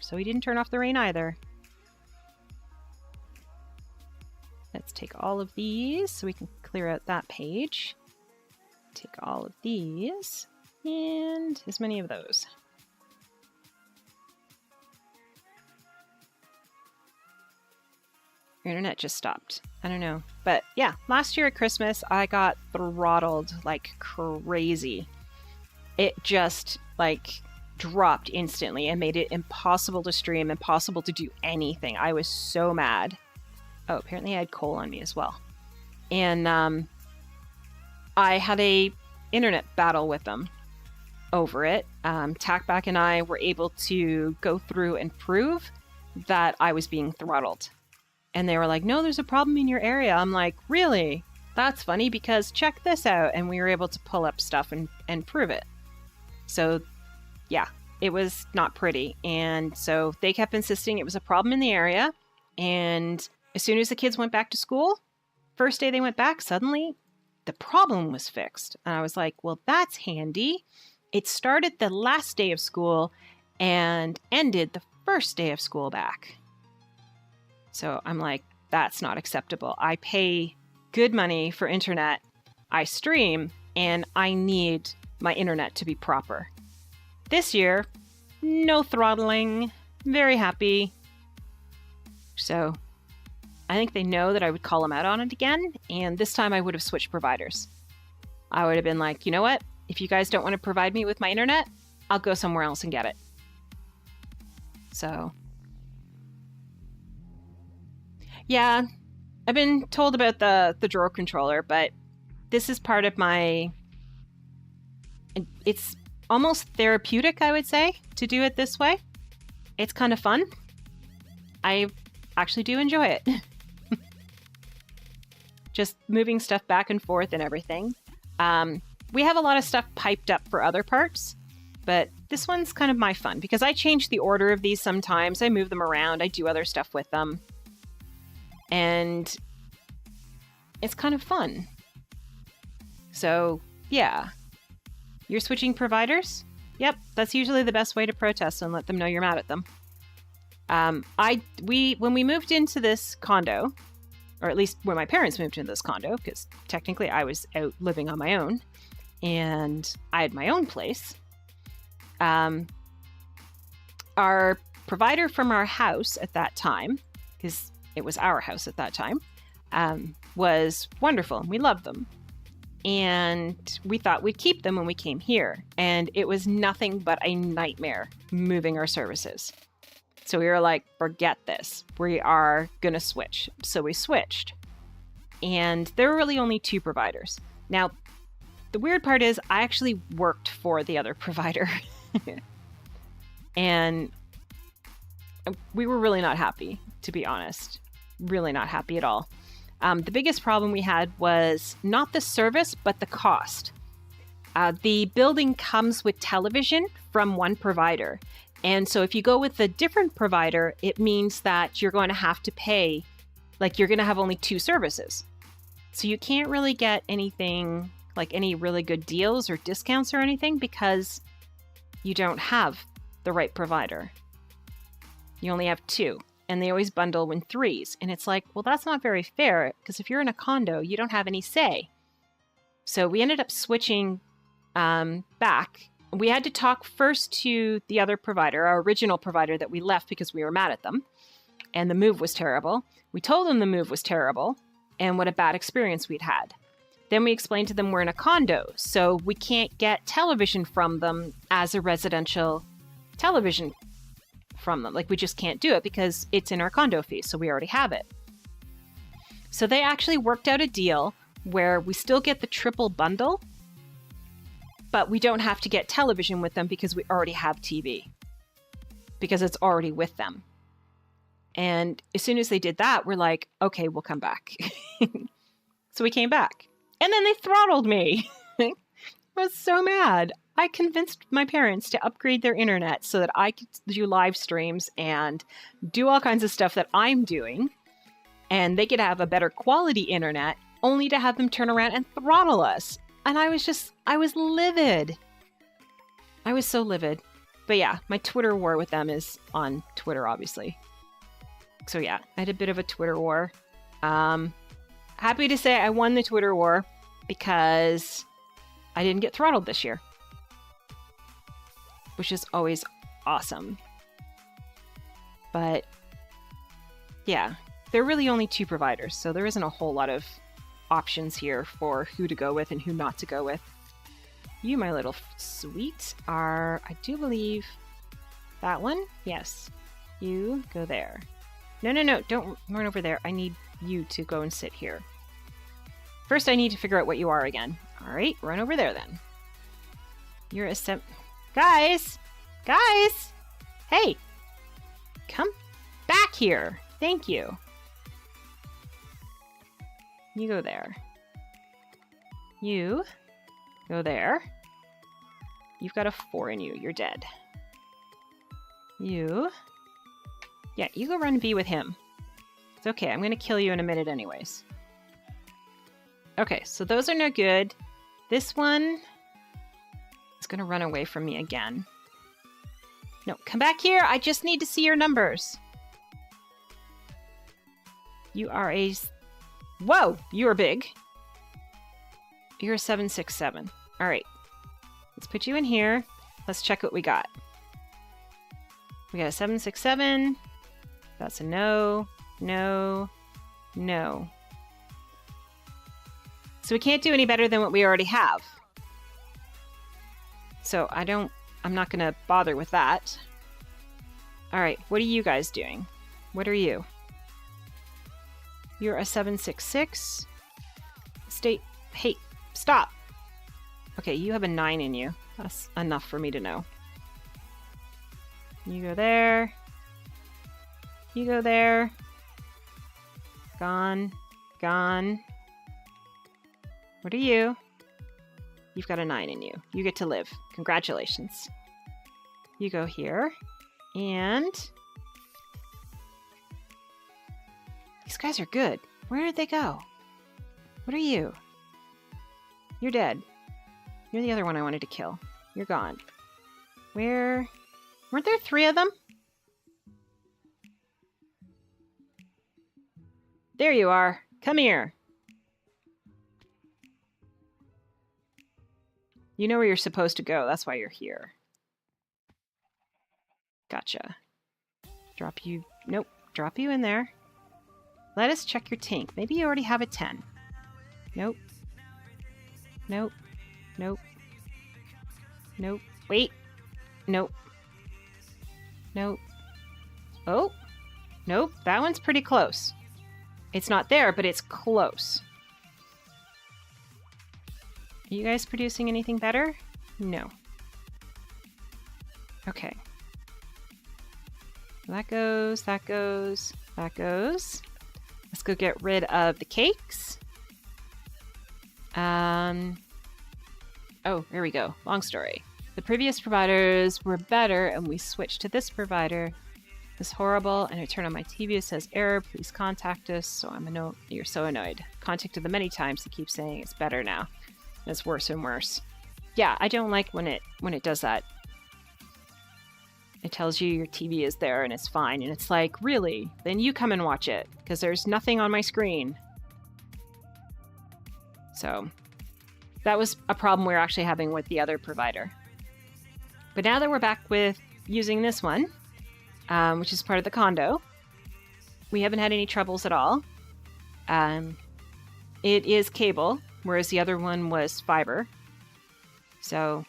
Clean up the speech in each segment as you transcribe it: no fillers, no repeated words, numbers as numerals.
so he didn't turn off the rain either. Let's take all of these so we can clear out that page. Take all of these and as many of those. Your internet just stopped. I don't know. But yeah, last year at Christmas, I got throttled like crazy. It just like dropped instantly and made it impossible to stream, impossible to do anything. I was so mad. Oh, apparently I had coal on me as well. And I had a internet battle with them over it. Tackback and I were able to go through and prove that I was being throttled. And they were like, no, there's a problem in your area. I'm like, really? That's funny because check this out. And we were able to pull up stuff and prove it. So yeah, it was not pretty. And so they kept insisting it was a problem in the area. And as soon as the kids went back to school, first day they went back, suddenly the problem was fixed. And I was like, well, that's handy. It started the last day of school and ended the first day of school back. So I'm like, that's not acceptable. I pay good money for internet. I stream and I need my internet to be proper. This year, no throttling. Very happy. So I think they know that I would call them out on it again. And this time I would have switched providers. I would have been like, you know what? If you guys don't want to provide me with my internet, I'll go somewhere else and get it. So yeah, I've been told about the drawer controller, but this is part of my... It's almost therapeutic, I would say, to do it this way. It's kind of fun. I actually do enjoy it. Just moving stuff back and forth and everything. We have a lot of stuff piped up for other parts, but this one's kind of my fun because I change the order of these sometimes. I move them around. I do other stuff with them. And it's kind of fun. So, yeah. You're switching providers? Yep, that's usually the best way to protest and let them know you're mad at them. When we moved into this condo, or at least when my parents moved into this condo, because technically I was out living on my own, and I had my own place, our provider from our house at that time, because it was our house at that time, was wonderful. We loved them. And we thought we'd keep them when we came here. And it was nothing but a nightmare moving our services. So we were like, forget this. We are going to switch. So we switched. And there were really only two providers. Now, the weird part is I actually worked for the other provider. And we were really not happy, to be honest. Really not happy at all. The biggest problem we had was not the service, but the cost. The building comes with television from one provider. And so if you go with a different provider, it means that you're going to have to pay, like you're going to have only two services. So you can't really get anything, like any really good deals or discounts or anything because you don't have the right provider. You only have two. And they always bundle in threes. And it's like, well, that's not very fair because if you're in a condo, you don't have any say. So we ended up switching back. We had to talk first to the other provider, our original provider that we left because we were mad at them. And the move was terrible. We told them the move was terrible and what a bad experience we'd had. Then we explained to them we're in a condo, so we can't get television from them as a residential television from them. Like, we just can't do it because it's in our condo fee, so we already have it. So they actually worked out a deal where we still get the triple bundle, but we don't have to get television with them because we already have TV, because it's already with them. And as soon as they did that, we're like, okay, we'll come back. So we came back. And then they throttled me. I was so mad. I convinced my parents to upgrade their internet so that I could do live streams and do all kinds of stuff that I'm doing. And they could have a better quality internet, only to have them turn around and throttle us. And I was livid. I was so livid. But yeah, my Twitter war with them is on Twitter, obviously. So yeah, I had a bit of a Twitter war. Happy to say I won the Twitter war because I didn't get throttled this year, which is always awesome. But yeah, there are really only 2 providers, so there isn't a whole lot of options here for who to go with and who not to go with. You, my little sweet, are, I do believe, that one? Yes. You go there. No, don't run over there. I need you to go and sit here. First, I need to figure out what you are again. All right, run over there then. You're a Guys! Guys! Hey! Come back here. Thank you. You go there. You go there. You've got a 4 in you. You're dead. You... Yeah, you go run and be with him. It's okay. I'm going to kill you in a minute anyways. Okay, so those are no good. This one is going to run away from me again. No, come back here. I just need to see your numbers. You are a... Whoa! You are big. You're a 767. All right. Let's put you in here. Let's check what we got. We got a 767. That's a no, no, no. So we can't do any better than what we already have. So I'm not going to bother with that. All right, what are you guys doing? What are you? You're a 766. Hey, stop. Okay, you have a 9 in you. That's enough for me to know. You go there. You go there. Gone. Gone. What are you? You've got a 9 in you. You get to live. Congratulations. You go here. And... These guys are good. Where did they go? What are you? You're dead. You're the other one I wanted to kill. You're gone. Where... Weren't there 3 of them? There you are. Come here. You know where you're supposed to go. That's why you're here. Gotcha. Drop you... Nope. Drop you in there. Let us check your tank. Maybe you already have a 10. Nope. Nope. Nope. Nope. Wait. Nope. Nope. Oh. Nope. That one's pretty close. It's not there, but it's close. Are you guys producing anything better? No. Okay. That goes, that goes, that goes. Let's go get rid of the cakes. Oh, here we go. Long story. The previous providers were better, and we switched to this provider. It's horrible, and I turn on my TV. It says error. Please contact us. So you're so annoyed. Contacted them many times. They keep saying it's better now. And it's worse and worse. Yeah, I don't like when it does that. It tells you your TV is there and it's fine, and it's like, really? Then you come and watch it, because there's nothing on my screen. So that was a problem we were actually having with the other provider. But now that we're back with using this one, which is part of the condo, we haven't had any troubles at all. It is cable, whereas the other one was fiber. So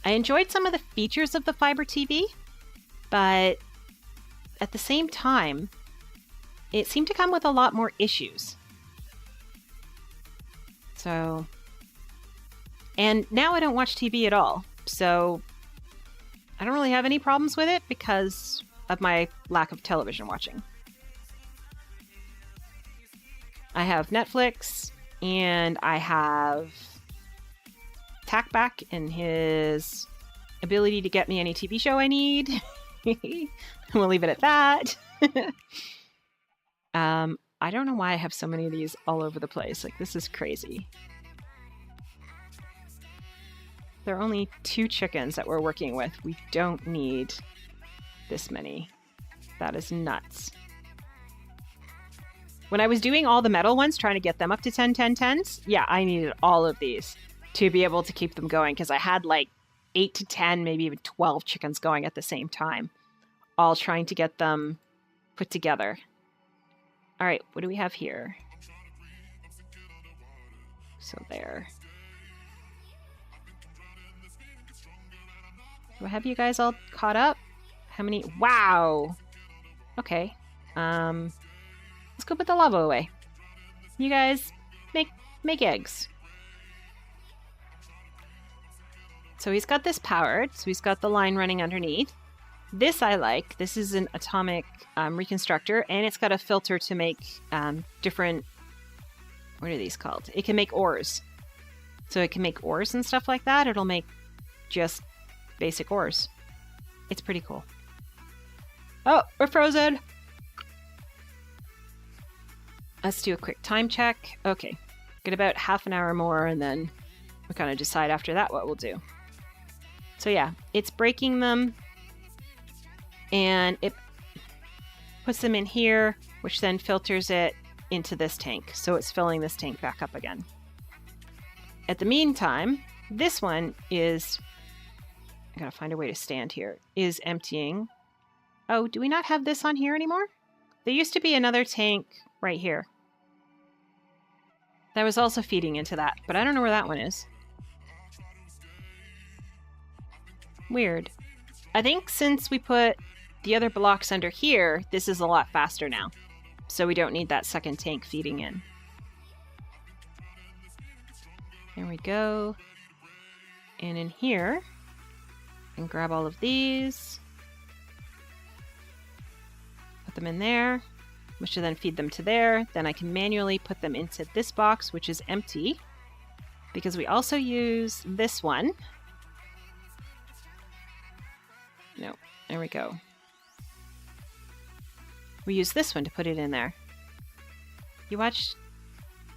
I enjoyed some of the features of the fiber TV, but at the same time, it seemed to come with a lot more issues. So, and now I don't watch TV at all, so I don't really have any problems with it because of my lack of television watching. I have Netflix, and I have Tackback and his ability to get me any TV show I need. We'll leave it at that. I don't know why I have so many of these all over the place. Like, this is crazy. There are only 2 chickens that we're working with. We don't need this many. That is nuts. When I was doing all the metal ones, trying to get them up to 10, 10, 10s, yeah, I needed all of these to be able to keep them going because I had like 8 to 10, maybe even 12 chickens going at the same time, all trying to get them put together. All right, what do we have here? So there. Do I have you guys all caught up? How many? Wow. Okay. Let's go put the lava away. You guys make eggs. So he's got this powered. So he's got the line running underneath. This I like. This is an atomic reconstructor, and it's got a filter to make different. What are these called? It can make ores. So it can make ores and stuff like that. It'll make just basic ores. It's pretty cool. Oh, we're frozen. Let's do a quick time check. Okay, get about half an hour more, and then we'll kind of decide after that what we'll do. So yeah, it's breaking them, and it puts them in here, which then filters it into this tank. So it's filling this tank back up again. At the meantime, this one is, I gotta find a way to stand here, is emptying. Oh, do we not have this on here anymore? There used to be another tank right here that was also feeding into that, but I don't know where that one is. Weird. I think since we put the other blocks under here, this is a lot faster now. So we don't need that second tank feeding in. There we go. And in here, I can grab all of these. Put them in there, which should then feed them to there. Then I can manually put them into this box, which is empty, because we also use this one. No, there we go. We use this one to put it in there. You watched...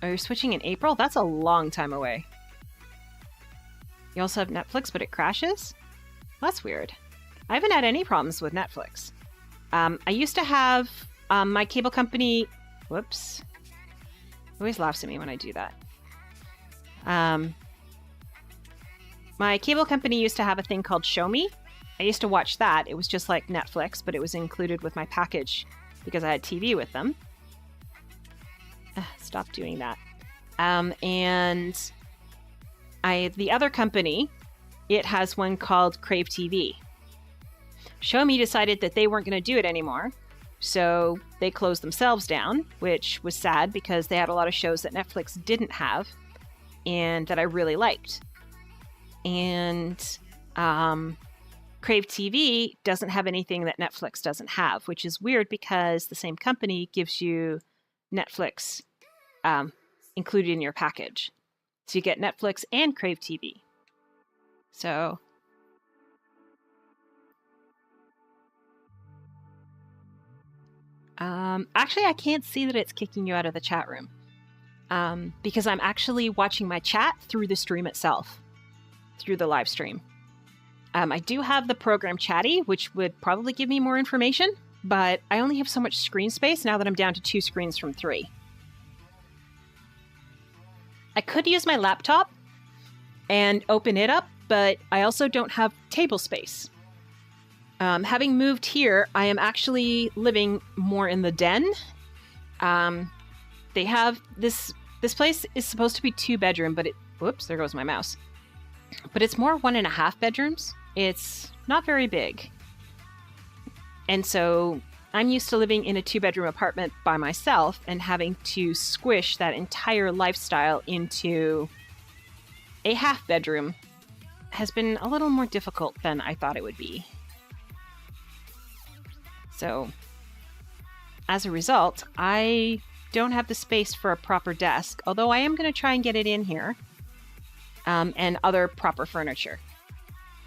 Oh, you're switching in April? That's a long time away. You also have Netflix, but it crashes? That's weird. I haven't had any problems with Netflix. I used to have my cable company... Whoops. Always laughs at me when I do that. My cable company used to have a thing called Show Me. I used to watch that. It was just like Netflix, but it was included with my package because I had TV with them. Stop doing that. And the other company, it has one called Crave TV. Show Me decided that they weren't going to do it anymore, so they closed themselves down, which was sad because they had a lot of shows that Netflix didn't have and that I really liked. And Crave TV doesn't have anything that Netflix doesn't have, which is weird because the same company gives you Netflix included in your package. So you get Netflix and Crave TV. So actually, I can't see that it's kicking you out of the chat room because I'm actually watching my chat through the stream itself, through the live stream. I do have the program Chatty, which would probably give me more information, but I only have so much screen space now that I'm down to 2 screens from 3. I could use my laptop and open it up, but I also don't have table space. Having moved here, I am actually living more in the den. They have this place is supposed to be 2-bedroom, but whoops, there goes my mouse. But it's more 1.5 bedrooms. It's not very big. And so I'm used to living in a 2-bedroom apartment by myself and having to squish that entire lifestyle into a half-bedroom has been a little more difficult than I thought it would be. So, as a result, I don't have the space for a proper desk, although I am going to try and get it in here, and other proper furniture.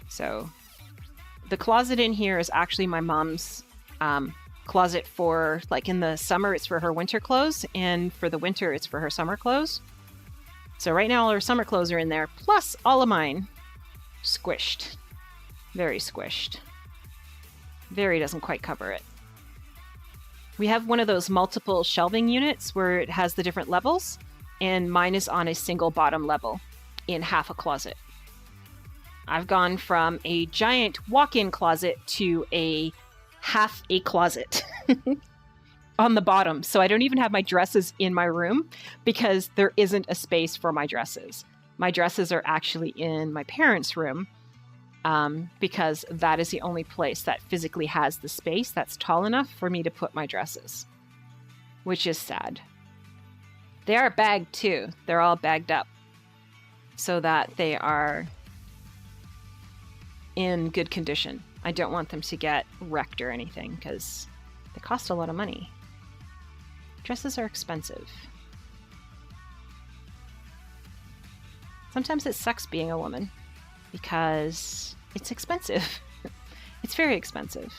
So, the closet in here is actually my mom's closet for, like, in the summer it's for her winter clothes, and for the winter it's for her summer clothes. So right now all her summer clothes are in there, plus all of mine. squished. Very squished. Very doesn't quite cover it. We have one of those multiple shelving units where it has the different levels, and mine is on a single bottom level in half a closet. I've gone from a giant walk-in closet to a half a closet on the bottom. So I don't even have my dresses in my room because there isn't a space for my dresses. My dresses are actually in my parents' room because that is the only place that physically has the space that's tall enough for me to put my dresses, which is sad. They are bagged too. They're all bagged up so that they are in good condition. I don't want them to get wrecked or anything because they cost a lot of money. Dresses are expensive. Sometimes it sucks being a woman because it's expensive. It's very expensive.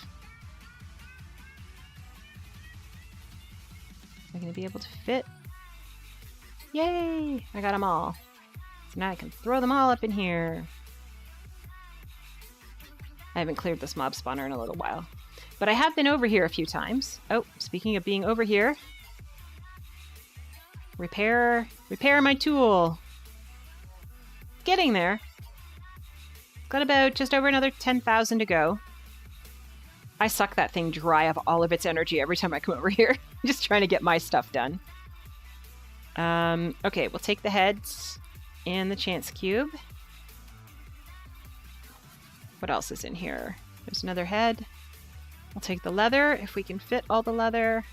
Am I going to be able to fit? Yay! I got them all. So now I can throw them all up in here. I haven't cleared this mob spawner in a little while. But I have been over here a few times. Oh, speaking of being over here. Repair my tool. Getting there. Got about just over another 10,000 to go. I suck that thing dry of all of its energy every time I come over here. Just trying to get my stuff done. Okay, we'll take the heads and the chance cube. What else is in here? There's another head. We'll take the leather if we can fit all the leather.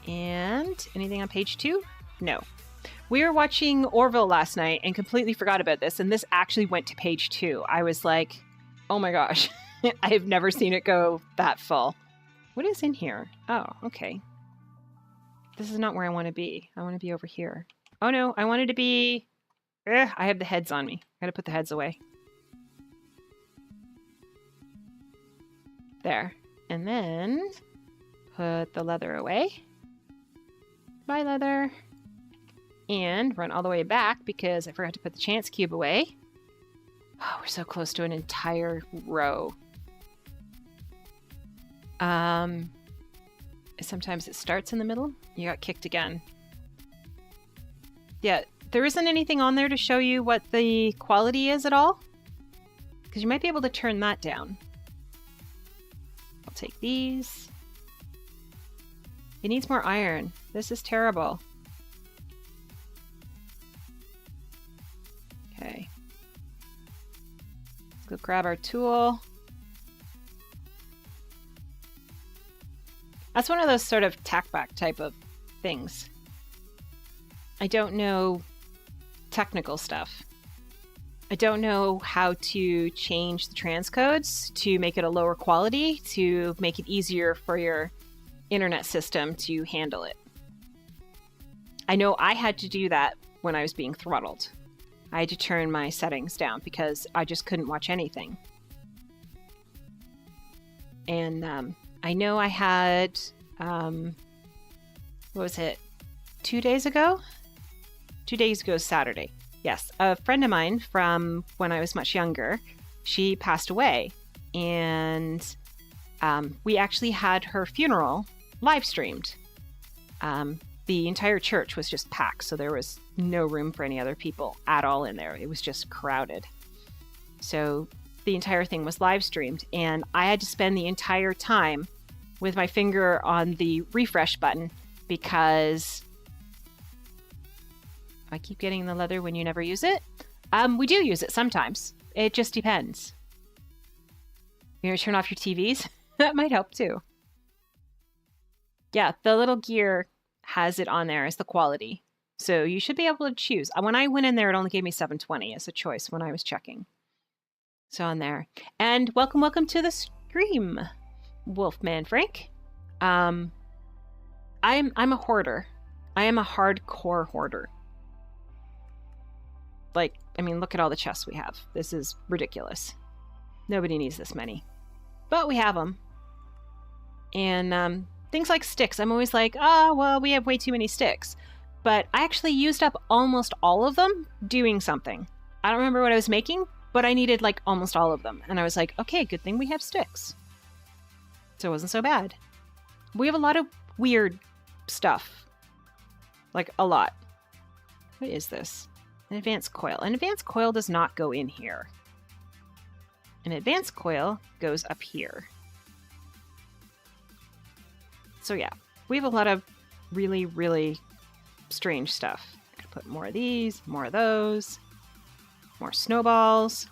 And anything on page 2? No. We were watching Orville last night and completely forgot about this, and this actually went to page 2. I was like, oh my gosh, I've never seen it go that full. What is in here? Oh, okay. This is not where I want to be. I want to be over here. Oh no, I wanted to be... I have the heads on me. I gotta put the heads away. There. And then put the leather away. Bye, leather. And run all the way back because I forgot to put the chance cube away. Oh, we're so close to an entire row. Sometimes it starts in the middle. You got kicked again. Yeah, there isn't anything on there to show you what the quality is at all. Because you might be able to turn that down. I'll take these. It needs more iron. This is terrible. Okay. Let's go grab our tool. That's one of those sort of tack-back type of things. I don't know technical stuff. I don't know how to change the transcodes to make it a lower quality, to make it easier for your internet system to handle it. I know I had to do that when I was being throttled. I had to turn my settings down because I just couldn't watch anything. And I know I had, what was it, 2 days ago? 2 days ago, Saturday. Yes, a friend of mine from when I was much younger, she passed away. And we actually had her funeral live streamed. The entire church was just packed, so there was no room for any other people at all in there. It was just crowded. So the entire thing was live streamed, and I had to spend the entire time with my finger on the refresh button because I keep getting the leather when you never use it. We do use it sometimes. It just depends. You're gonna turn off your TVs? That might help too. Yeah, the little gear has it on there as the quality. So you should be able to choose. When I went in there, it only gave me 720 as a choice when I was checking. So on there. And welcome to the stream, Wolfman Frank. I'm a hoarder. I am a hardcore hoarder. Like, I mean, look at all the chests we have. This is ridiculous. Nobody needs this many. But we have them. And things like sticks. I'm always like, oh, well, we have way too many sticks. but I actually used up almost all of them doing something. I don't remember what I was making, but I needed like almost all of them. And I was like, okay, good thing we have sticks. So it wasn't so bad. We have a lot of weird stuff. Like a lot. What is this? An advanced coil. An advanced coil does not go in here. An advanced coil goes up here. So yeah, we have a lot of really, really strange stuff. I'm gonna put more of these, more of those, more snowballs.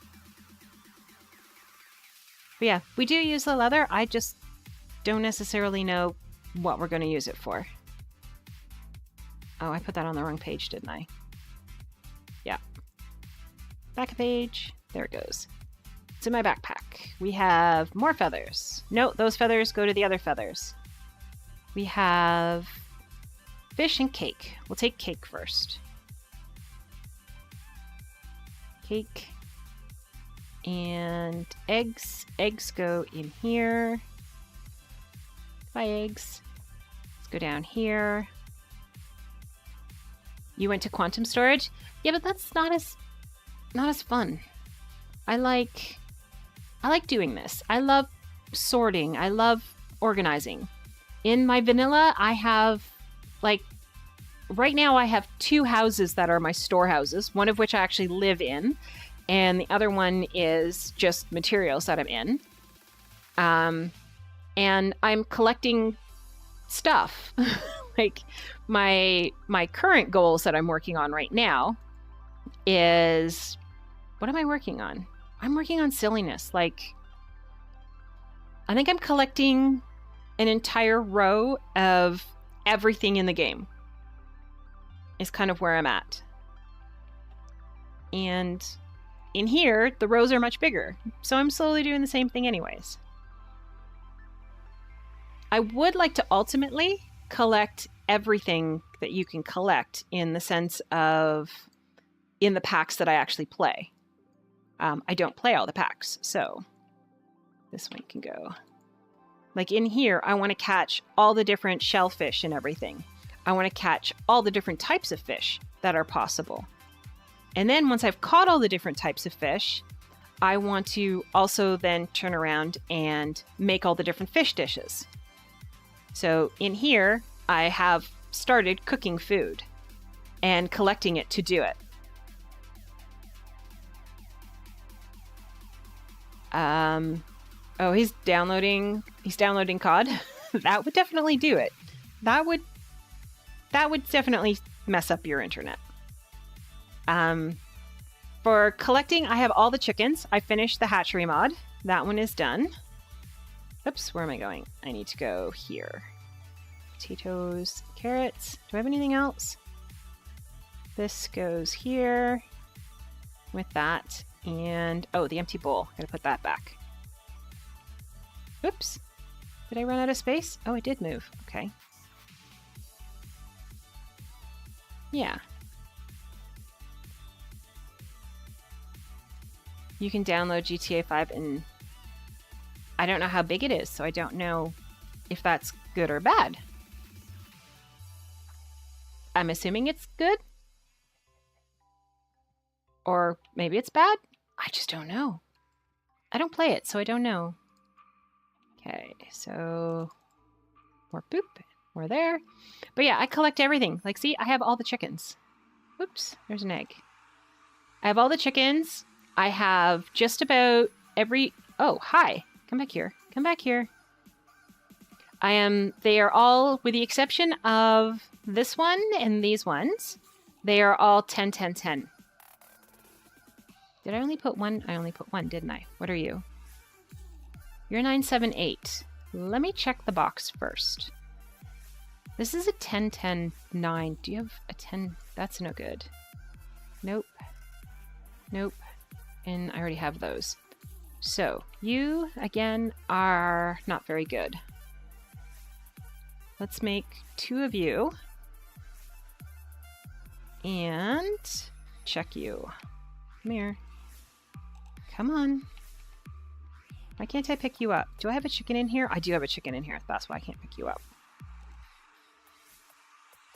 But yeah, we do use the leather. I just don't necessarily know what we're going to use it for. Oh, I put that on the wrong page, didn't I? Yeah. Back a page. There it goes. It's in my backpack. We have more feathers. No, those feathers go to the other feathers. We have fish and cake. We'll take cake first. Cake. And eggs. Eggs go in here. Bye, eggs. Let's go down here. You went to quantum storage? Yeah, but that's not as fun. I like doing this. I love sorting. I love organizing. In my vanilla, I have right now I have 2 houses that are my storehouses, one of which I actually live in, and the other one is just materials that I'm in. And I'm collecting stuff. Like my current goals that I'm working on right now is, what am I working on? I'm working on silliness. Like, I think I'm collecting an entire row of everything in the game is kind of where I'm at. And in here, the rows are much bigger. So I'm slowly doing the same thing anyways. I would like to ultimately collect everything that you can collect in the sense of in the packs that I actually play. I don't play all the packs, so this one can go. Like in here, I want to catch all the different shellfish and everything. I want to catch all the different types of fish that are possible. And then once I've caught all the different types of fish, I want to also then turn around and make all the different fish dishes. So in here, I have started cooking food and collecting it to do it. Oh, he's downloading COD. That would definitely do it. That would definitely mess up your internet. For collecting, I have all the chickens. I finished the hatchery mod. That one is done. Oops, where am I going? I need to go here. Potatoes, carrots. Do I have anything else? This goes here with that. And, oh, the empty bowl. Gotta put that back. Oops. Did I run out of space? Oh, it did move. Okay. Yeah. You can download GTA 5 and I don't know how big it is, so I don't know if that's good or bad. I'm assuming it's good. Or maybe it's bad. I just don't know. I don't play it, so I don't know. Okay, so more poop. More there. But yeah, I collect everything. Like, see, I have all the chickens. Oops, there's an egg. I have all the chickens. I have just about every... Oh, hi. Come back here. Come back here. They are all, with the exception of this one and these ones, they are all 10, 10, 10. Did I only put one? I only put one, didn't I? What are you? You're 978. Let me check the box first. This is a 10, 10, 9. Do you have a 10? That's no good. Nope. Nope. And I already have those. So, you, again, are not very good. Let's make 2 of you. And check you. Come here. Come on. Why can't I pick you up? Do I have a chicken in here? I do have a chicken in here. That's why I can't pick you up.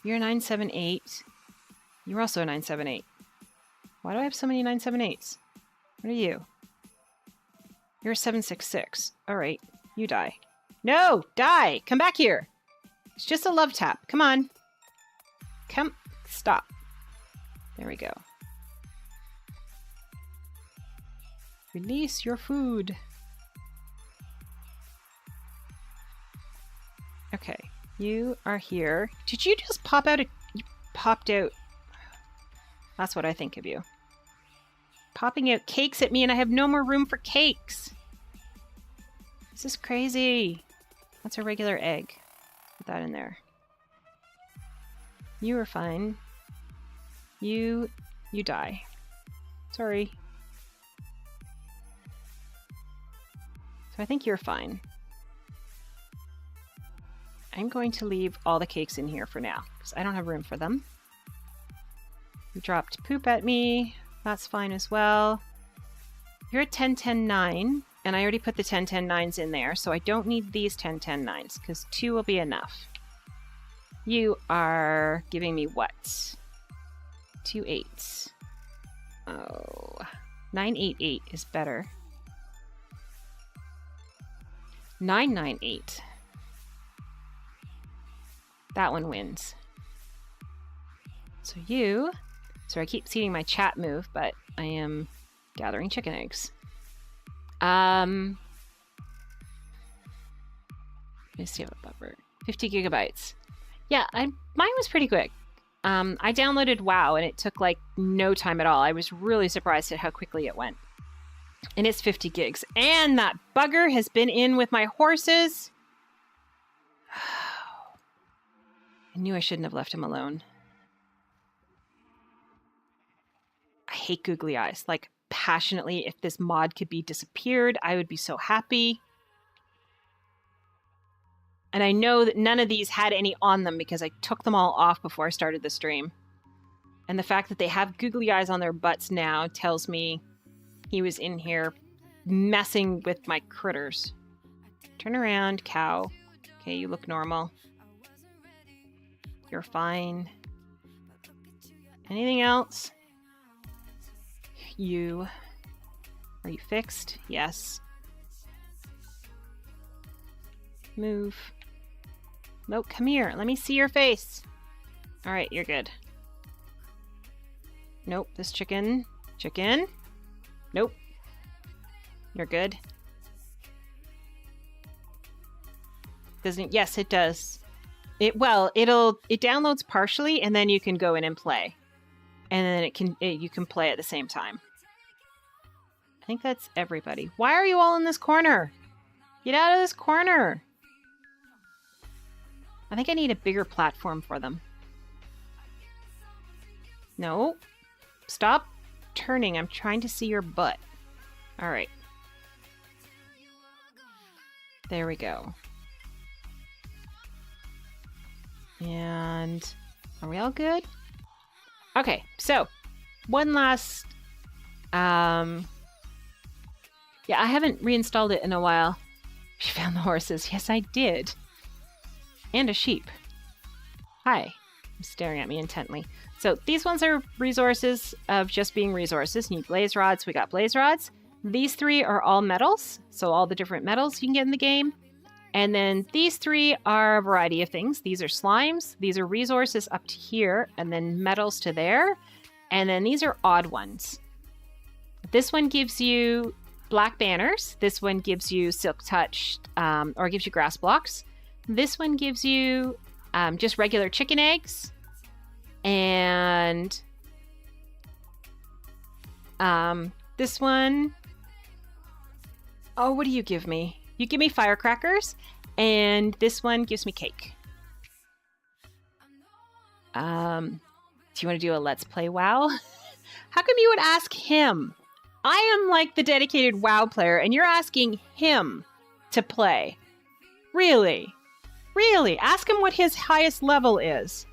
You're a 978. You're also a 978. Why do I have so many 978s? What are you? You're a 766. All right, you die. No, die! Come back here. It's just a love tap. Come on. Come. Stop. There we go. Release your food. Okay, you are here. Did you just pop out? You popped out. That's what I think of you. Popping out cakes at me, and I have no more room for cakes. This is crazy. That's a regular egg. Put that in there. You are fine. You die. Sorry. So I think you're fine. I'm going to leave all the cakes in here for now, because I don't have room for them. You dropped poop at me. That's fine as well. You're a 10-10-9, and I already put the 10-10-9s in there, so I don't need these 10-10-9s, because 2 will be enough. You are giving me what? 2 8s. Oh, 988 is better. 998. That one wins. So you... So I keep seeing my chat move, but I am gathering chicken eggs. Let me see what buffer. 50 gigabytes. Yeah, mine was pretty quick. I downloaded WoW and it took like no time at all. I was really surprised at how quickly it went. And it's 50 gigs. And that bugger has been in with my horses. I knew I shouldn't have left him alone. I hate googly eyes. Like, passionately, if this mod could be disappeared, I would be so happy. And I know that none of these had any on them because I took them all off before I started the stream. And the fact that they have googly eyes on their butts now tells me he was in here messing with my critters. Turn around, cow. Okay, you look normal. You're fine. Anything else? You. Are you fixed? Yes. Move. Nope, come here. Let me see your face. Alright, you're good. Nope, this chicken. Chicken. Nope. You're good. Doesn't... Yes, it does. It downloads partially, and then you can go in and play. And then you can play at the same time. I think that's everybody. Why are you all in this corner? Get out of this corner. I think I need a bigger platform for them. No. Stop turning. I'm trying to see your butt. All right. There we go. And are we all good? Okay, so one last... Yeah, I haven't reinstalled it in a while. She found the horses. Yes, I did. And a sheep. Hi. I'm staring at me intently. So these ones are resources of just being resources. Need blaze rods. We got blaze rods. These 3 are all metals. So all the different metals you can get in the game. And then these 3 are a variety of things. These are slimes. These are resources up to here. And then metals to there. And then these are odd ones. This one gives you black banners. This one gives you silk touch, or gives you grass blocks. This one gives you just regular chicken eggs. And this one... Oh, what do you give me? You give me firecrackers. And this one gives me cake. Do you want to do a Let's Play WoW? How come you would ask him? I am like the dedicated WoW player, and you're asking him to play. Really? Really? Ask him what his highest level is.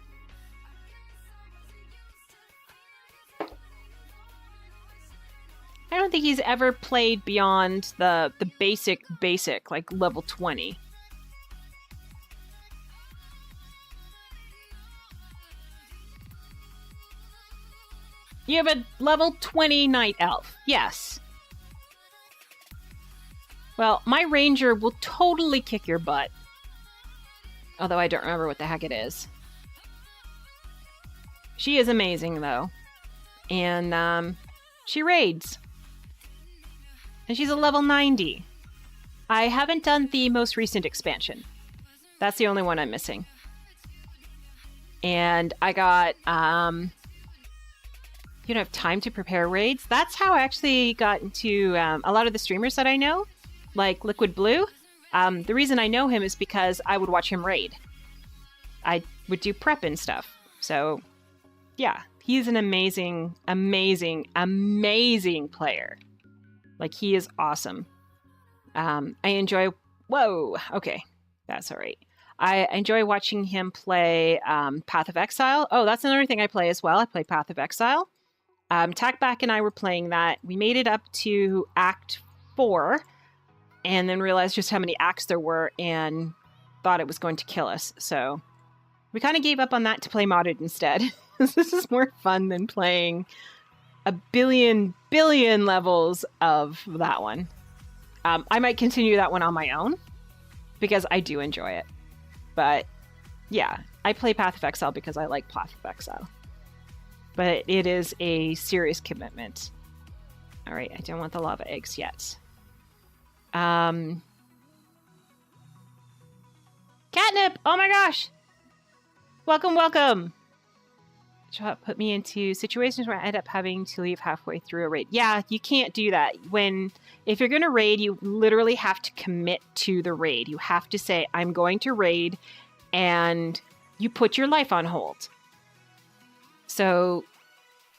I don't think he's ever played beyond the basic, like level 20. You have a level 20 night elf. Yes. Well, my ranger will totally kick your butt. Although I don't remember what the heck it is. She is amazing, though. And she raids. And she's a level 90. I haven't done the most recent expansion. That's the only one I'm missing. And I got, you don't have time to prepare raids. That's how I actually got into a lot of the streamers that I know, like Liquid Blue. The reason I know him is because I would watch him raid. I would do prep and stuff. So, yeah, he's an amazing, amazing, amazing player. Like, he is awesome. I enjoy... Whoa, okay. That's all right. I enjoy watching him play Path of Exile. Oh, that's another thing I play as well. I play Path of Exile. Tackback and I were playing that. We made it up to Act 4 and then realized just how many acts there were and thought it was going to kill us. So we kind of gave up on that to play modded instead. This is more fun than playing a billion levels of that one. I might continue that one on my own because I do enjoy it. But yeah, I play Path of Exile because I like Path of Exile. But it is a serious commitment. All right, I don't want the lava eggs yet. Catnip! Oh my gosh! Welcome, welcome! Put me into situations where I end up having to leave halfway through a raid. Yeah, you can't do that. If you're going to raid, you literally have to commit to the raid. You have to say, I'm going to raid, and you put your life on hold. So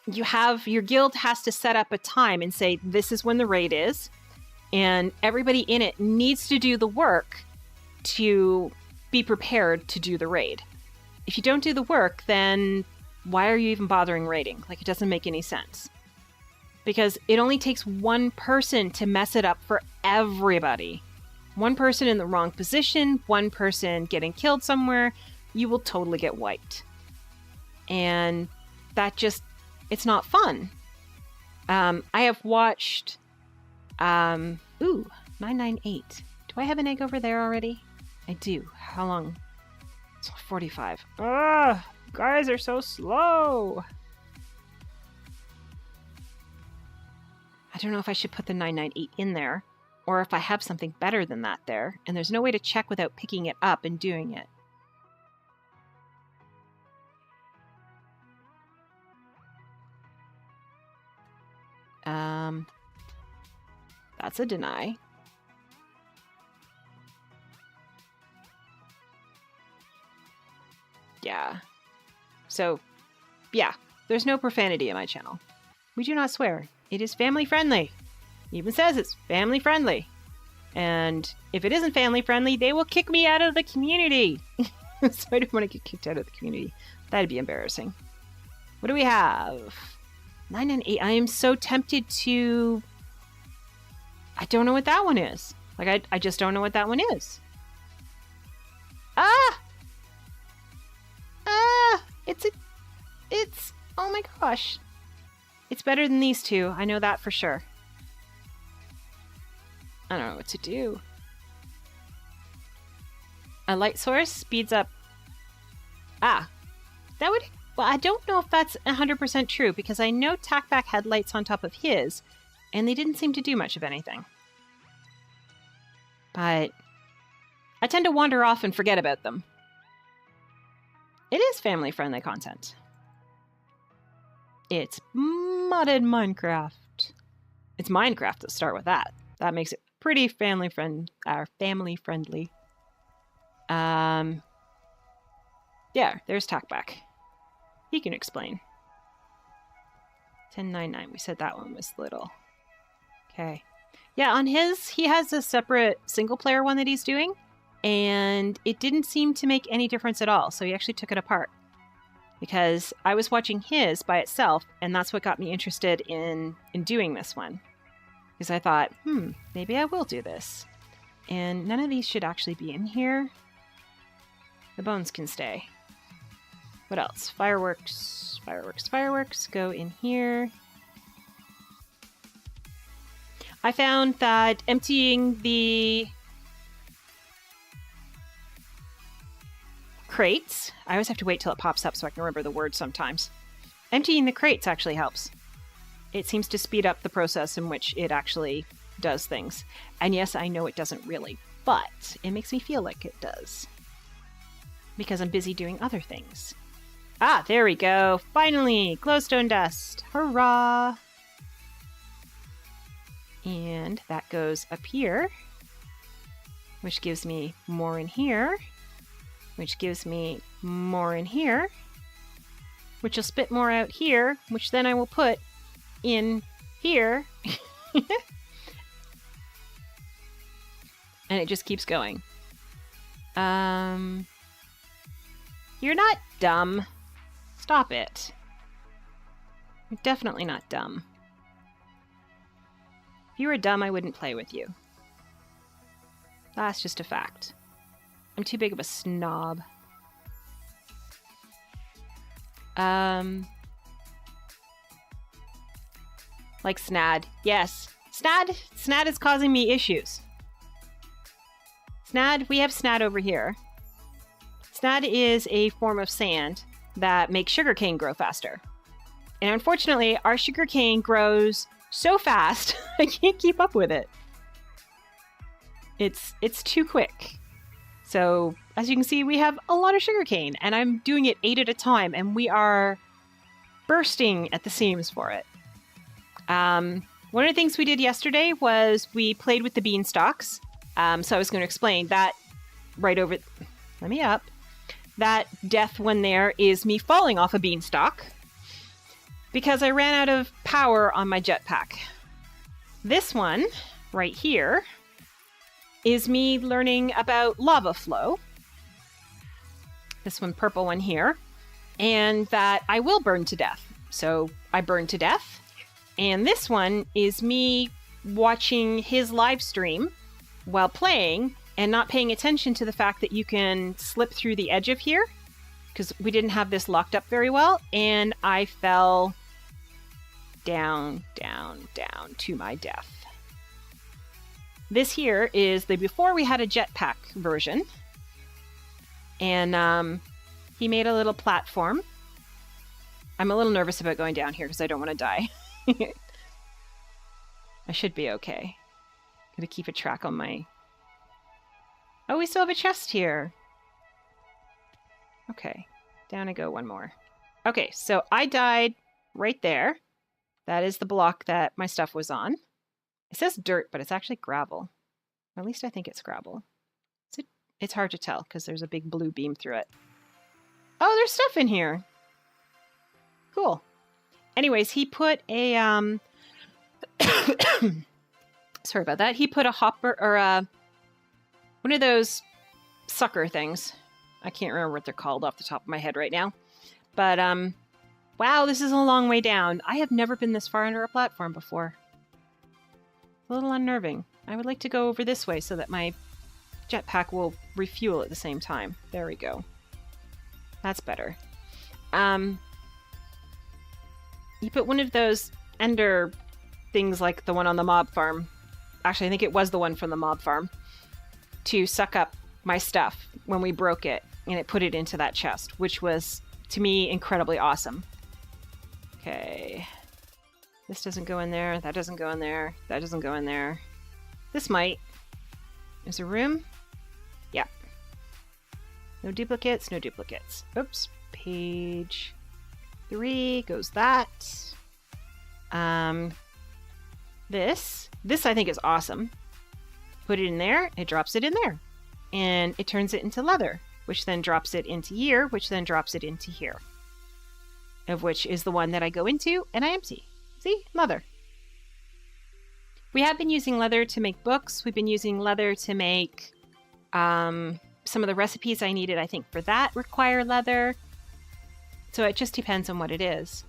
your guild has to set up a time and say, this is when the raid is, and everybody in it needs to do the work to be prepared to do the raid. If you don't do the work, then why are you even bothering raiding? Like, it doesn't make any sense. Because it only takes one person to mess it up for everybody. One person in the wrong position, one person getting killed somewhere, you will totally get wiped. And that just, it's not fun. I have watched, 998. Do I have an egg over there already? I do. How long? It's 45. Ugh! Guys are so slow. I don't know if I should put the 998 in there or if I have something better than that there, and there's no way to check without picking it up and doing it. That's a deny. Yeah. So, yeah, there's no profanity in my channel. We do not swear. It is family friendly. It even says it's family friendly. And if it isn't family friendly, they will kick me out of the community. So I don't want to get kicked out of the community. That'd be embarrassing. What do we have? 998. I am so tempted to... I don't know what that one is. Like, I just don't know what that one is. Ah! It's, oh my gosh. It's better than these two. I know that for sure. I don't know what to do. A light source speeds up. Ah, that would, well, I don't know if that's 100% true because I know Tackback had lights on top of his and they didn't seem to do much of anything. But I tend to wander off and forget about them. It is family-friendly content. It's modded Minecraft. It's Minecraft, let's start with that. That makes it pretty family-friendly. Yeah, there's Tackback. He can explain. 1099, we said that one was little. Okay. Yeah, on his, he has a separate single-player one that he's doing. And it didn't seem to make any difference at all. So he actually took it apart. Because I was watching his by itself, and that's what got me interested in doing this one. Because I thought, maybe I will do this. And none of these should actually be in here. The bones can stay. What else? Fireworks, fireworks, fireworks. Go in here. I found that emptying the crates, I always have to wait till it pops up so I can remember the word sometimes. Emptying the crates actually helps. It seems to speed up the process in which it actually does things. And yes, I know it doesn't really, but it makes me feel like it does. Because I'm busy doing other things. Ah, there we go. Finally, glowstone dust. Hurrah! And that goes up here, which gives me more in here, which gives me more in here, which will spit more out here, which then I will put in here. And it just keeps going. You're not dumb. Stop it. You're definitely not dumb. If you were dumb, I wouldn't play with you. That's just a fact. I'm too big of a snob. Like Snad. Yes. Snad is causing me issues. Snad, we have Snad over here. Snad is a form of sand that makes sugarcane grow faster. And unfortunately, our sugarcane grows so fast, I can't keep up with it. It's too quick. So, as you can see, we have a lot of sugarcane, and I'm doing it 8 at a time, and we are bursting at the seams for it. One of the things we did yesterday was we played with the beanstalks. So I was going to explain that right over... Let me up. That death one there is me falling off a beanstalk because I ran out of power on my jetpack. This one right here is me learning about lava flow. This one, purple one here. And that I will burn to death. So I burned to death. And this one is me watching his live stream while playing and not paying attention to the fact that you can slip through the edge of here because we didn't have this locked up very well. And I fell down, down, down to my death. This here is the before we had a jetpack version. And he made a little platform. I'm a little nervous about going down here because I don't want to die. I should be okay. Gotta keep a track on my... Oh, we still have a chest here. Okay. Down I go one more. Okay, so I died right there. That is the block that my stuff was on. It says dirt, but it's actually gravel. Or at least I think it's gravel. It's hard to tell because there's a big blue beam through it. Oh, there's stuff in here. Cool. Anyways, he put a... Sorry about that. He put a hopper, or one of those sucker things. I can't remember what they're called off the top of my head right now. But, wow, this is a long way down. I have never been this far under a platform before. A little unnerving. I would like to go over this way so that my jetpack will refuel at the same time. There we go. That's better. You put one of those ender things like the one on the mob farm. Actually, I think it was the one from the mob farm. To suck up my stuff when we broke it. And it put it into that chest. Which was, to me, incredibly awesome. Okay. This doesn't go in there. That doesn't go in there. That doesn't go in there. This might. There's a room. Yeah. No duplicates. No duplicates. Oops. Page 3 goes that. This I think is awesome. Put it in there, it drops it in there. And it turns it into leather, which then drops it into here, which then drops it into here. Of which is the one that I go into and I empty. See? Leather. We have been using leather to make books. We've been using leather to make some of the recipes I needed, I think, for that require leather. So it just depends on what it is.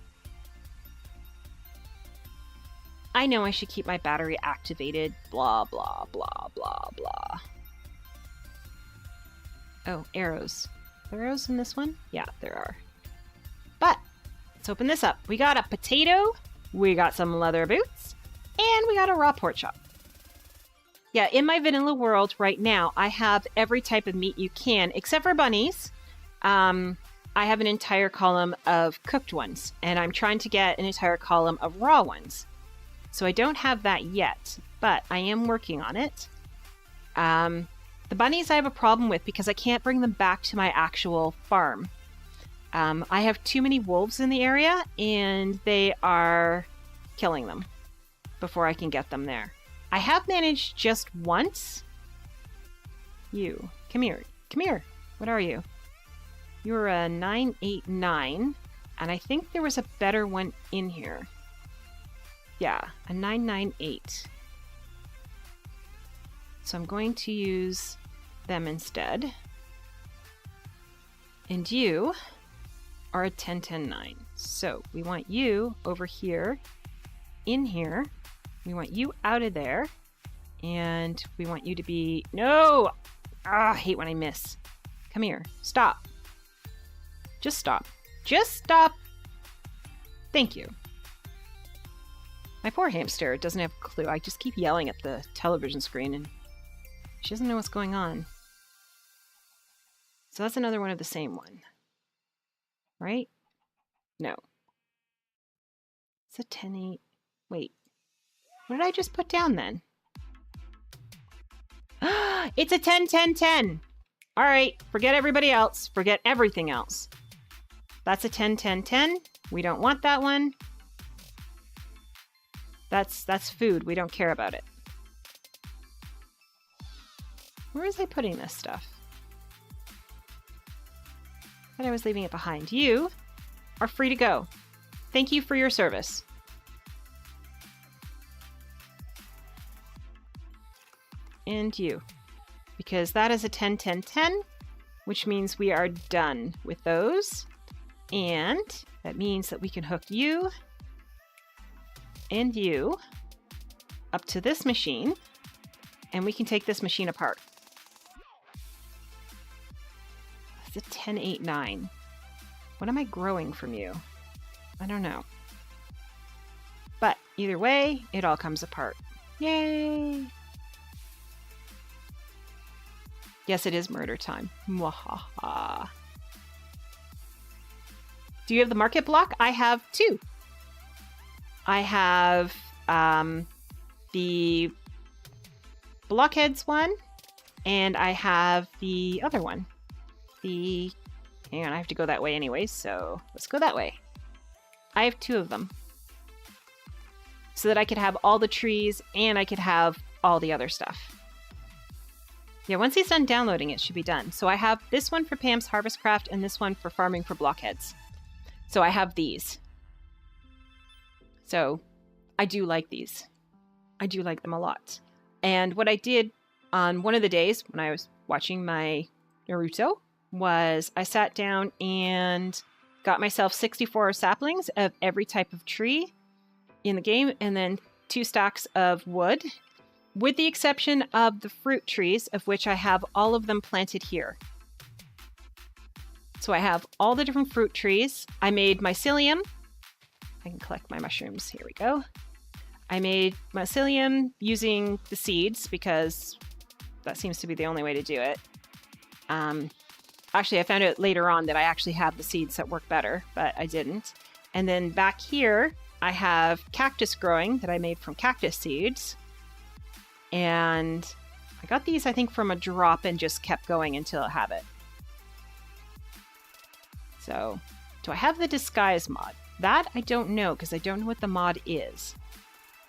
I know I should keep my battery activated. Blah, blah, blah, blah, blah. Oh, arrows. Are there arrows in this one? Yeah, there are. Let's open this up. We got a potato, we got some leather boots, and we got a raw pork chop. Yeah, in my vanilla world right now, I have every type of meat you can, except for bunnies. I have an entire column of cooked ones, and I'm trying to get an entire column of raw ones. So I don't have that yet, but I am working on it. The bunnies I have a problem with because I can't bring them back to my actual farm. I have too many wolves in the area, and they are killing them before I can get them there. I have managed just once. You, come here. Come here. What are you? You're a 989, and I think there was a better one in here. Yeah, a 998. So I'm going to use them instead. And you are a 10-10-9. So we want you over here, in here. We want you out of there. And we want you to be... No! Ah, I hate when I miss. Come here. Stop. Just stop. Just stop. Thank you. My poor hamster doesn't have a clue. I just keep yelling at the television screen and she doesn't know what's going on. So that's another one of the same one. Right? No. It's a 10-8. Wait. What did I just put down then? It's a 10-10-10. All right. Forget everybody else. Forget everything else. That's a 10-10-10. We don't want that one. That's food. We don't care about it. Where was I putting this stuff? I thought I was leaving it behind. You are free to go. Thank you for your service. And you. Because that is a 10-10-10, which means we are done with those. And that means that we can hook you and you up to this machine, and we can take this machine apart. It's a 10-8-9. What am I growing from you? I don't know. But either way, it all comes apart. Yay! Yes, it is murder time. Mwahaha. Do you have the market block? I have two. I have the blockheads one, and I have the other one. Hang on, I have to go that way anyways, so let's go that way. I have two of them. So that I could have all the trees and I could have all the other stuff. Yeah, once he's done downloading, it should be done. So I have this one for Pam's Harvestcraft and this one for farming for blockheads. So I have these. So I do like these. I do like them a lot. And what I did on one of the days when I was watching my Naruto was I sat down and got myself 64 saplings of every type of tree in the game, and then 2 stacks of wood, with the exception of the fruit trees, of which I have all of them planted here. So I have all the different fruit trees. I made mycelium. I can collect my mushrooms. Here we go. I made mycelium using the seeds because that seems to be the only way to do it. Actually, I found out later on that I actually have the seeds that work better, but I didn't. And then back here, I have cactus growing that I made from cactus seeds. And I got these, I think, from a drop and just kept going until I have it. So, do I have the disguise mod? That I don't know, because I don't know what the mod is.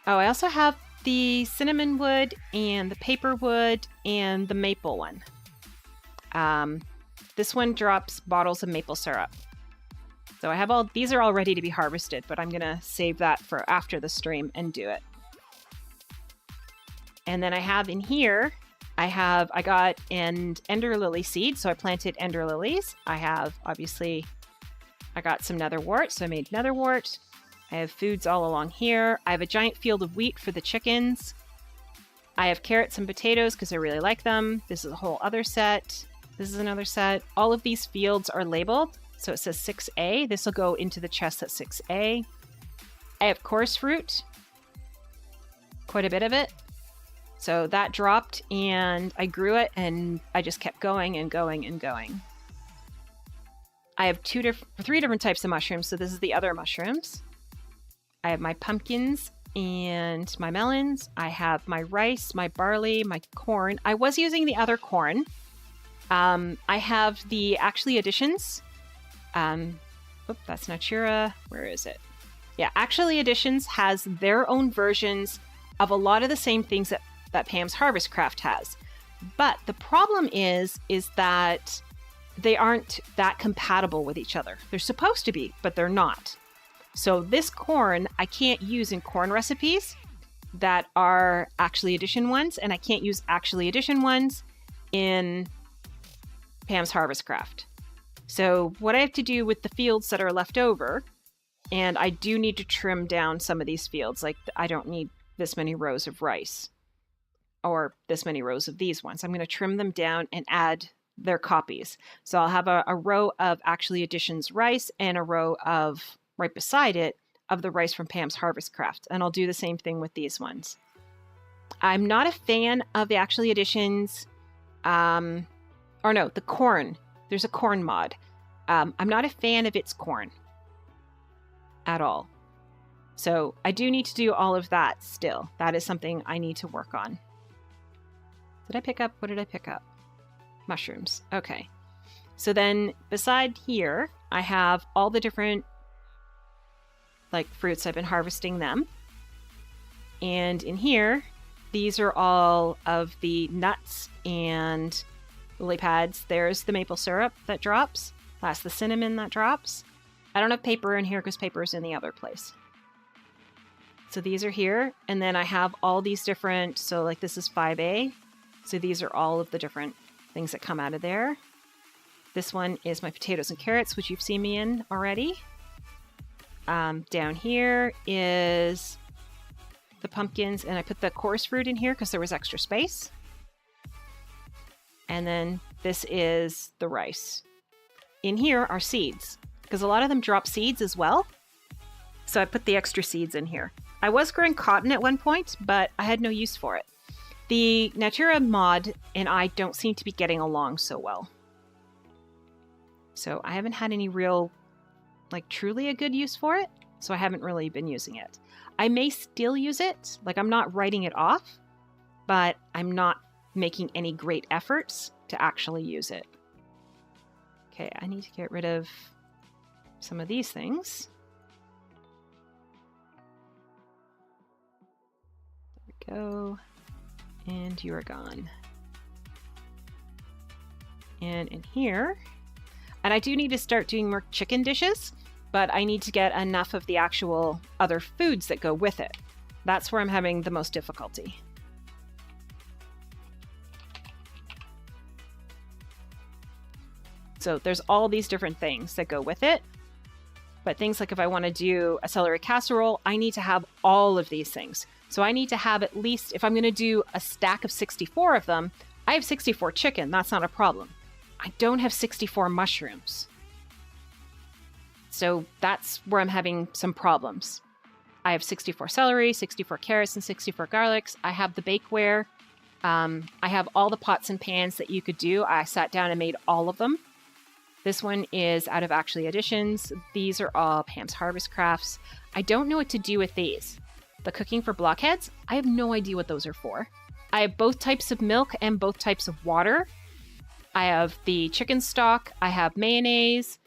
Oh, I also have the cinnamon wood and the paper wood and the maple one. This one drops bottles of maple syrup. So I have all, these are all ready to be harvested, but I'm going to save that for after the stream and do it. And then I have in here, I got an ender lily seed, so I planted ender lilies. I have, obviously, I got some netherwort, so I made netherwort. I have foods all along here. I have a giant field of wheat for the chickens. I have carrots and potatoes because I really like them. This is a whole other set. This is another set. All of these fields are labeled, So it says 6A. This will go into the chest at 6A. I have chorus fruit, quite a bit of it. So that dropped and I grew it and I just kept going and going and going. I have three different types of mushrooms. So this is the other mushrooms. I have my pumpkins and my melons. I have my rice, my barley, my corn. I was using the other corn. I have the Actually Additions. That's Natura. Where is it? Yeah, Actually Additions has their own versions of a lot of the same things that Pam's Harvest Craft has. But the problem is that they aren't that compatible with each other. They're supposed to be, but they're not. So this corn I can't use in corn recipes that are Actually Addition ones, and I can't use Actually Addition ones in Pam's Harvest Craft. So what I have to do with the fields that are left over, and I do need to trim down some of these fields, like I don't need this many rows of rice or this many rows of these ones. I'm going to trim them down and add their copies. So I'll have a row of Actually Additions rice and a row of, right beside it, of the rice from Pam's Harvest Craft. And I'll do the same thing with these ones. I'm not a fan of the Actually Additions, the corn. There's a corn mod. I'm not a fan of its corn at all. So I do need to do all of that still. That is something I need to work on. What did I pick up? Mushrooms. Okay. So then beside here, I have all the different fruits. I've been harvesting them. And in here, these are all of the nuts and lily pads. There's the maple syrup that drops. That's the cinnamon that drops. I don't have paper in here because paper is in the other place. So these are here. And then I have all these different, so this is 5A. So these are all of the different things that come out of there. This one is my potatoes and carrots, which you've seen me in already. Down here is the pumpkins, and I put the chorus fruit in here because there was extra space. And then this is the rice. In here are seeds, because a lot of them drop seeds as well. So I put the extra seeds in here. I was growing cotton at one point, but I had no use for it. The Natura mod and I don't seem to be getting along so well. So I haven't had any real, truly a good use for it. So I haven't really been using it. I may still use it. I'm not writing it off, but I'm not making any great efforts to actually use it. Okay, I need to get rid of some of these things. There we go. And you are gone. And in here, and I do need to start doing more chicken dishes, but I need to get enough of the actual other foods that go with it. That's where I'm having the most difficulty. So there's all these different things that go with it. But things like if I want to do a celery casserole, I need to have all of these things. So I need to have at least, if I'm going to do a stack of 64 of them, I have 64 chicken. That's not a problem. I don't have 64 mushrooms. So that's where I'm having some problems. I have 64 celery, 64 carrots, and 64 garlics. I have the bakeware. I have all the pots and pans that you could do. I sat down and made all of them. This one is out of Actually Additions. These are all Pam's Harvest Crafts. I don't know what to do with these. The cooking for blockheads, I have no idea what those are for. I have both types of milk and both types of water. I have the chicken stock. I have mayonnaise.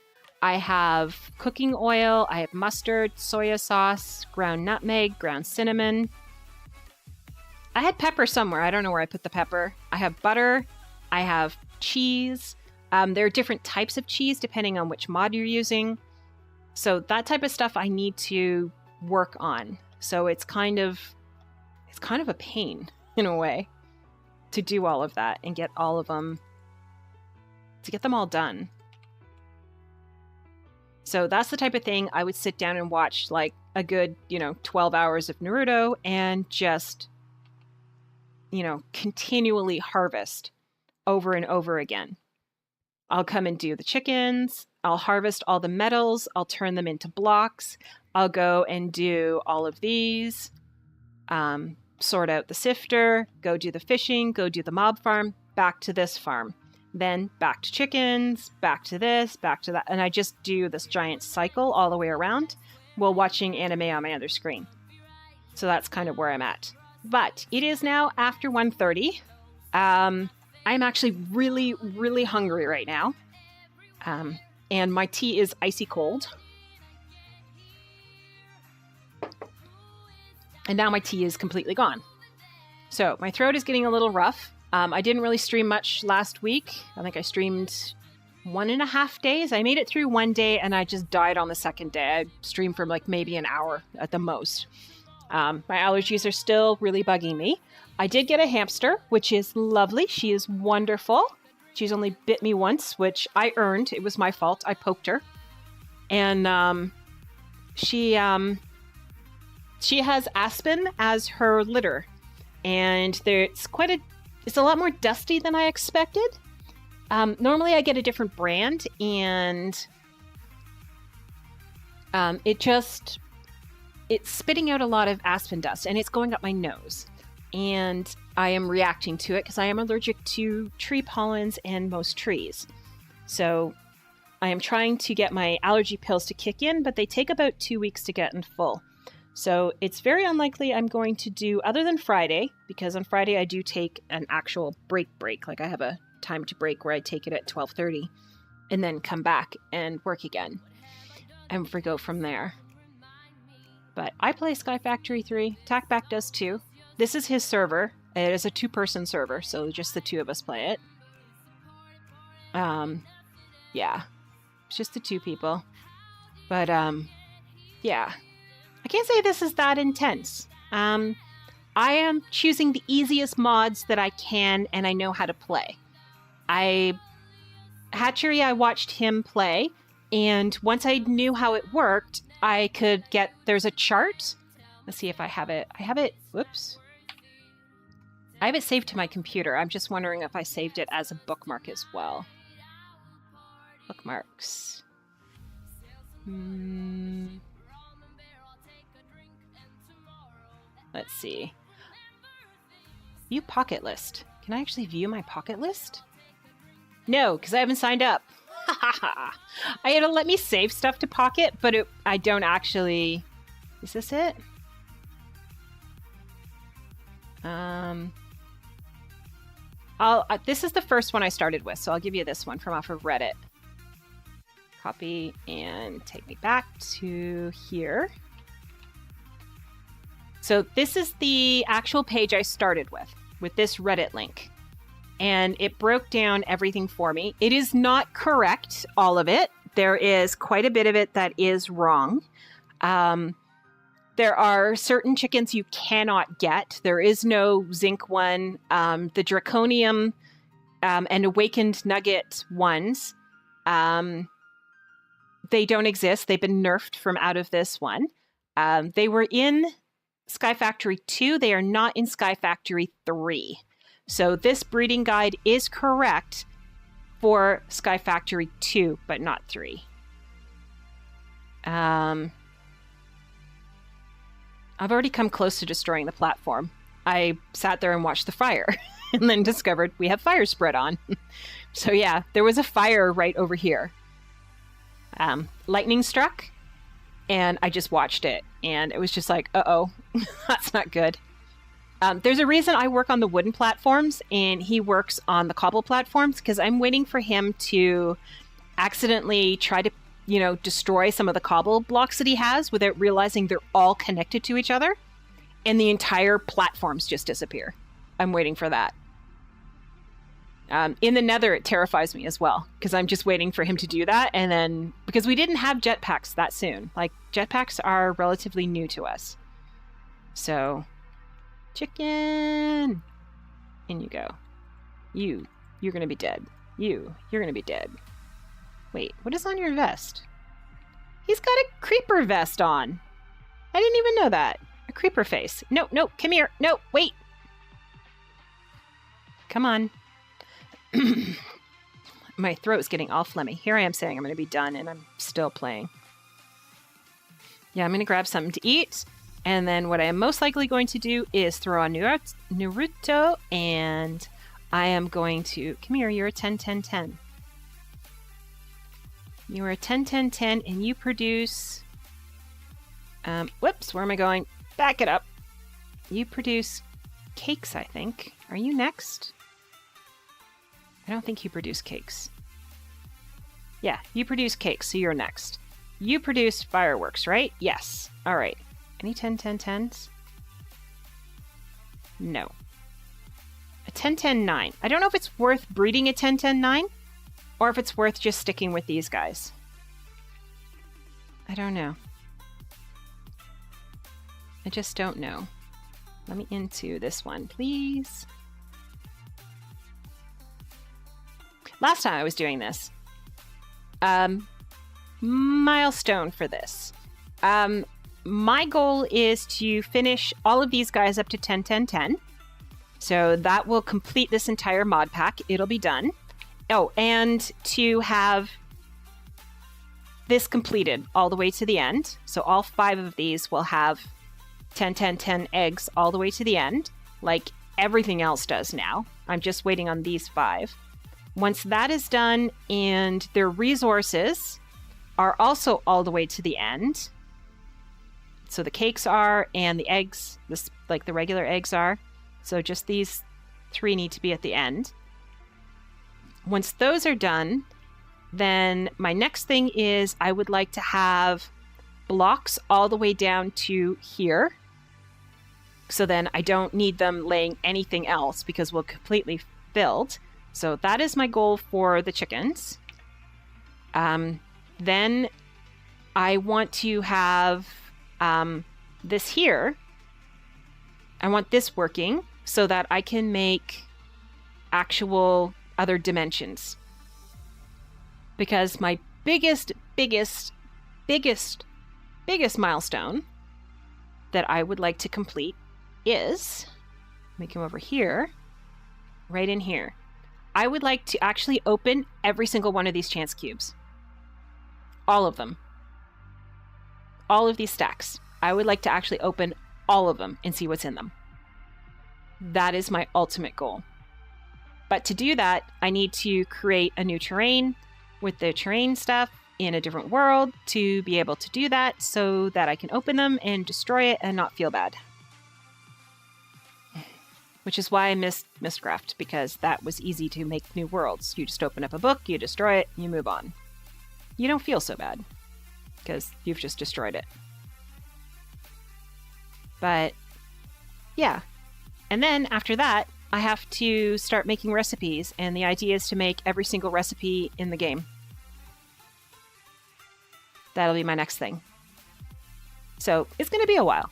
I have cooking oil. I have mustard, soya sauce, ground nutmeg, ground cinnamon. I had pepper somewhere. I don't know where I put the pepper. I have butter. I have cheese. There are different types of cheese depending on which mod you're using. So that type of stuff I need to work on. So it's kind of a pain in a way to do all of that and get all of them, to get them all done. So that's the type of thing I would sit down and watch a good, 12 hours of Naruto and just, continually harvest over and over again. I'll come and do the chickens. I'll harvest all the metals. I'll turn them into blocks. I'll go and do all of these, sort out the sifter, go do the fishing, go do the mob farm, back to this farm. Then back to chickens, back to this, back to that. And I just do this giant cycle all the way around while watching anime on my other screen. So that's kind of where I'm at. But it is now after 1:30. I'm actually really, really hungry right now. And my tea is icy cold. And now my tea is completely gone. So my throat is getting a little rough. I didn't really stream much last week. I think I streamed 1.5 days. I made it through one day and I just died on the second day. I streamed for like maybe an hour at the most. My allergies are still really bugging me. I did get a hamster, which is lovely. She is wonderful. She's only bit me once, which I earned. It was my fault. I poked her. And she has aspen as her litter. And it's a lot more dusty than I expected. Normally I get a different brand, and it's spitting out a lot of aspen dust, and it's going up my nose. And I am reacting to it because I am allergic to tree pollens and most trees. So I am trying to get my allergy pills to kick in, but they take about 2 weeks to get in full. So it's very unlikely I'm going to do, other than Friday, because on Friday I do take an actual break. Like I have a time to break where I take it at 12:30 and then come back and work again. And we go from there. But I play SkyFactory 3. Tackback does too. This is his server. It is a 2-person server, so just the 2 of us play it. Yeah. It's just the 2 people. But, yeah. I can't say this is that intense. I am choosing the easiest mods that I can, and I know how to play. Hatchery, I watched him play, and once I knew how it worked, I could there's a chart. Let's see if I have it. Whoops. I have it saved to my computer. I'm just wondering if I saved it as a bookmark as well. Bookmarks. Let's see. View pocket list. Can I actually view my pocket list? No, because I haven't signed up. I had to let me save stuff to pocket, but I don't actually... Is this it? This is the first one I started with, so I'll give you this one from off of Reddit. Copy and take me back to here. So this is the actual page I started with this Reddit link. And it broke down everything for me. It is not correct, all of it. There is quite a bit of it that is wrong. There are certain chickens you cannot get. There is no zinc one. The draconium and awakened nugget ones, they don't exist. They've been nerfed from out of this one. They were in SkyFactory 2. They are not in SkyFactory 3. So this breeding guide is correct for SkyFactory 2, but not 3. I've already come close to destroying the platform. I sat there and watched the fire and then discovered we have fire spread on. So yeah, there was a fire right over here. Lightning struck and I just watched it and it was just like, uh-oh, that's not good. There's a reason I work on the wooden platforms and he works on the cobble platforms because I'm waiting for him to accidentally try to, destroy some of the cobble blocks that he has without realizing they're all connected to each other and the entire platforms just disappear. I'm waiting for that. In the Nether, it terrifies me as well because I'm just waiting for him to do that. And then because we didn't have jetpacks that soon, like jetpacks are relatively new to us. So chicken, in you go. You're going to be dead. You're going to be dead. Wait, what is on your vest? He's got a creeper vest on. I didn't even know that. A creeper face. No, come here. No, wait. Come on. My throat's getting all phlegmy. Here I am saying I'm going to be done, and I'm still playing. Yeah, I'm going to grab something to eat. And then what I am most likely going to do is throw on Naruto, and I am going to... Come here, you're a 10-10-10. You are a 10-10-10, and you produce... whoops, where am I going? Back it up. You produce cakes, I think. Are you next? I don't think you produce cakes. Yeah, you produce cakes, so you're next. You produce fireworks, right? Yes. All right. Any 10-10-10s? No. A 10-10-9. I don't know if it's worth breeding a 10-10-9 or if it's worth just sticking with these guys. I don't know. I just don't know. Let me into this one, please. Last time I was doing this. Milestone for this. My goal is to finish all of these guys up to 10-10-10. So that will complete this entire mod pack. It'll be done. Oh, and to have this completed all the way to the end. So all 5 of these will have 10-10-10 eggs all the way to the end, like everything else does now. I'm just waiting on these 5. Once that is done and their resources are also all the way to the end, so the cakes are and the eggs, this like the regular eggs are, so just these 3 need to be at the end. Once those are done, then my next thing is I would like to have blocks all the way down to here. So then I don't need them laying anything else because we're completely filled. So that is my goal for the chickens. Then I want to have this here. I want this working so that I can make actual other dimensions. Because my biggest milestone that I would like to complete is, let me come over here, right in here. I would like to actually open every single one of these chance cubes. All of them. All of these stacks. I would like to actually open all of them and see what's in them. That is my ultimate goal. But to do that, I need to create a new terrain with the terrain stuff in a different world to be able to do that so that I can open them and destroy it and not feel bad. Which is why I missed Mistcraft, because that was easy to make new worlds. You just open up a book, you destroy it, you move on. You don't feel so bad, because you've just destroyed it. But, yeah. And then, after that, I have to start making recipes, and the idea is to make every single recipe in the game. That'll be my next thing. So, it's going to be a while.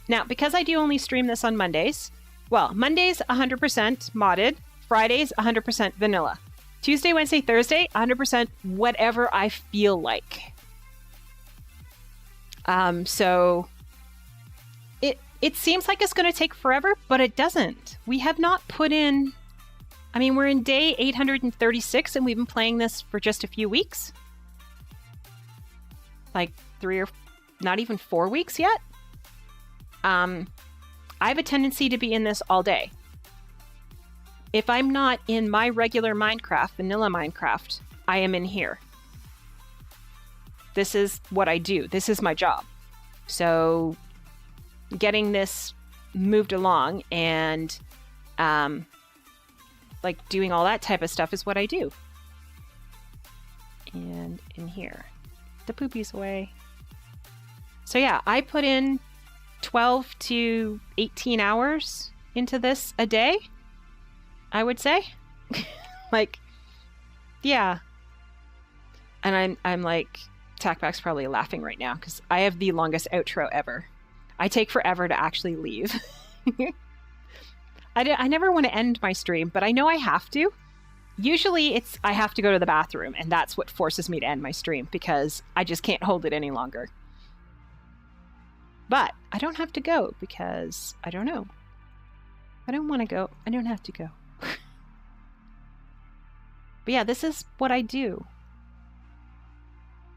Now, because I do only stream this on Mondays, well, Mondays 100% modded, Fridays 100% vanilla. Tuesday, Wednesday, Thursday 100% whatever I feel like. So it seems like it's going to take forever, but it doesn't. We have not put in, I mean, we're in day 836 and we've been playing this for just a few weeks. Like 3 or not even 4 weeks yet. I have a tendency to be in this all day. If I'm not in my regular Minecraft, vanilla Minecraft, I am in here. This is what I do. This is my job. So getting this moved along and like doing all that type of stuff is what I do. And in here, the poopy's away. So yeah, I put in 12 to 18 hours into this a day, I would say. Like, yeah. And I'm like, Tackback's probably laughing right now because I have the longest outro ever. I take forever to actually leave. I never want to end my stream, but I know I have to. Usually it's I have to go to the bathroom, and that's what forces me to end my stream because I just can't hold it any longer. But I don't have to go because I don't know. I don't want to go. I don't have to go. But But yeah, this is what I do.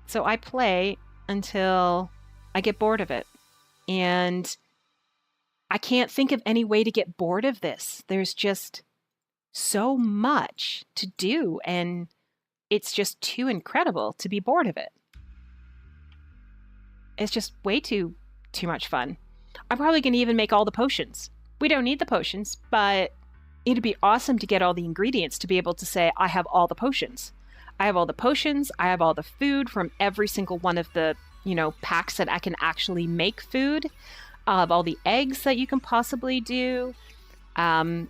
So I play until I get bored of it. And I can't think of any way to get bored of this. There's just so much to do, and it's just too incredible to be bored of it. It's just way too much fun. I'm probably going to even make all the potions. We don't need the potions, but it'd be awesome to get all the ingredients to be able to say, I have all the potions. I have all the potions. I have all the food from every single one of the, packs that I can actually make food. I'll have all the eggs that you can possibly do. And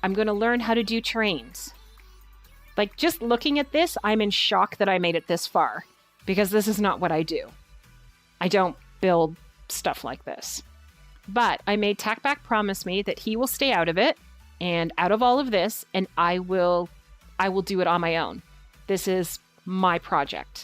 I'm going to learn how to do trains. Like, just looking at this, I'm in shock that I made it this far, because this is not what I do. I don't build stuff like this. But I made Tackback promise me that he will stay out of it and out of all of this, and I will do it on my own. This is my project.